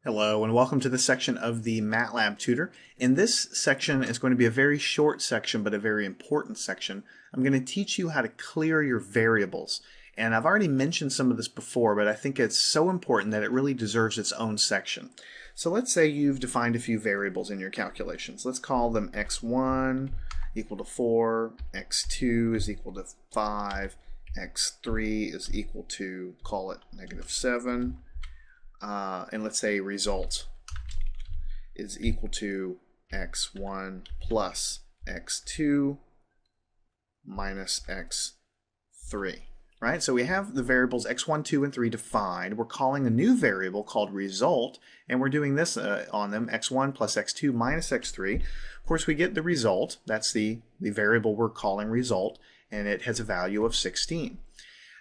Hello and welcome to this section of the MATLAB tutor. In this section is going to be a very short section but a very important section. I'm going to teach you how to clear your variables. And I've already mentioned some of this before, but I think it's so important that it really deserves its own section. So let's say you've defined a few variables in your calculations. Let's call them x1 equal to 4, x2 is equal to 5, x3 is equal to, call it -7. And let's say result is equal to x1 plus x2 minus x3. Right? So we have the variables x1, 2, and 3 defined. We're calling a new variable called result, and we're doing this on them, x1 plus x2 minus x3. Of course, we get the result. That's the variable we're calling result, and it has a value of 16.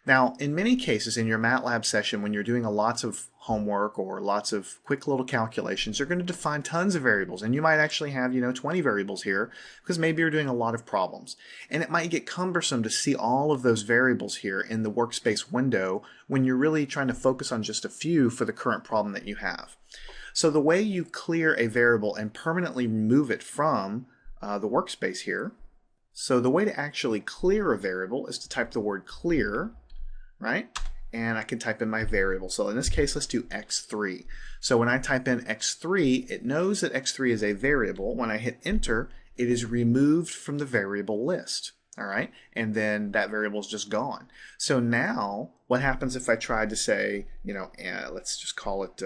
Now, in many cases in your MATLAB session, when you're doing lots of homework or lots of quick little calculations, you're going to define tons of variables. And you might actually have, 20 variables here because maybe you're doing a lot of problems. And it might get cumbersome to see all of those variables here in the workspace window when you're really trying to focus on just a few for the current problem that you have. So the way you clear a variable and permanently remove it from the workspace here, so the way to actually clear a variable is to type the word clear, right? And I can type in my variable. So in this case, let's do x3. So when I type in x3, it knows that x3 is a variable. When I hit enter, it is removed from the variable list. All right, and then that variable is just gone. So now, what happens if I tried to say, let's just call it,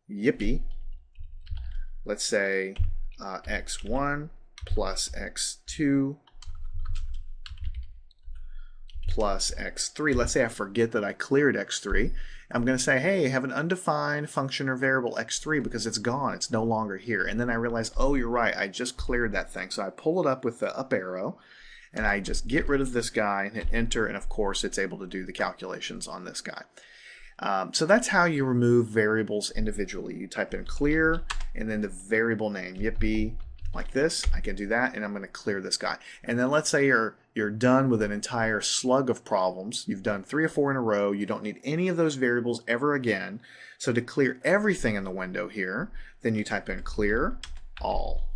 yippee. Let's say x1 plus x2 plus x3. Let's say I forget that I cleared x3. I'm going to say, hey, I have an undefined function or variable x3 because it's gone. It's no longer here. And then I realize, oh, you're right. I just cleared that thing. So I pull it up with the up arrow, and I just get rid of this guy and hit enter. And of course, it's able to do the calculations on this guy. So that's how you remove variables individually. You type in clear and then the variable name, yippee, like this. I can do that, and I'm going to clear this guy. And then let's say you're done with an entire slug of problems. You've done 3 or 4 in a row. You don't need any of those variables ever again. So to clear everything in the window here, then you type in clear all.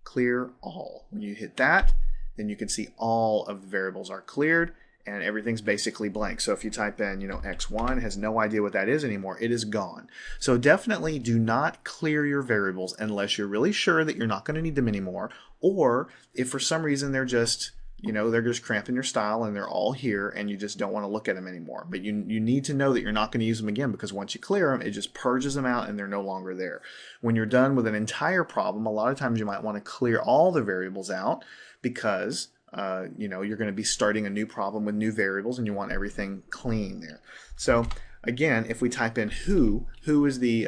Clear all. When you hit that, then you can see all of the variables are cleared, and everything's basically blank. So if you type in, x1, has no idea what that is anymore, it is gone. So definitely do not clear your variables unless you're really sure that you're not going to need them anymore, or if for some reason they're just, they're just cramping your style and they're all here and you just don't want to look at them anymore. But you need to know that you're not going to use them again, because once you clear them, it just purges them out and they're no longer there. When you're done with an entire problem, a lot of times you might want to clear all the variables out because you're going to be starting a new problem with new variables and you want everything clean there. So again, if we type in who is the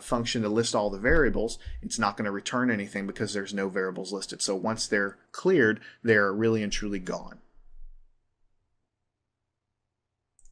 function to list all the variables, it's not going to return anything because there's no variables listed. So once they're cleared, they're really and truly gone.